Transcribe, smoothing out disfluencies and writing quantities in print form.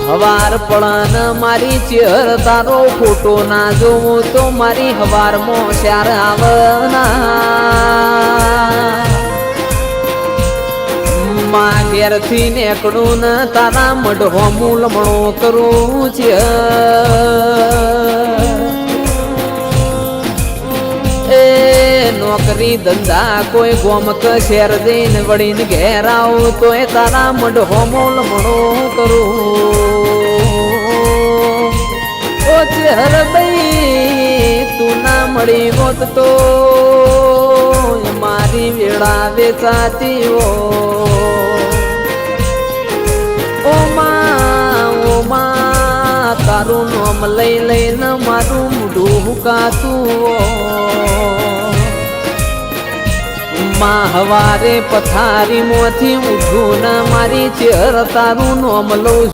હવાર પણ મારી ચેહર તારો ફોટો ના જોઉં તો મારી હવારમાં શ્યાર આવના માં ઘેરથી નેકડું ને તારા મઢો મૂલમણો કરું છે એ નોકરી ધંધા કોઈ ગોમક શેર દઈને વળીને ઘેર આવું તો એ તારા મઢો મૂલમણો કરું ઓ ચેહર ભાઈ તું ના મળી હોત તો મારી વેળા વેચાતી હો ઓ માં તારું નામ લઈ લઈને મારું મોઢું હુકાતું માં હવારે પથારી મોથી ઉઠું ના મારી ચેહર તારું નામ લઉં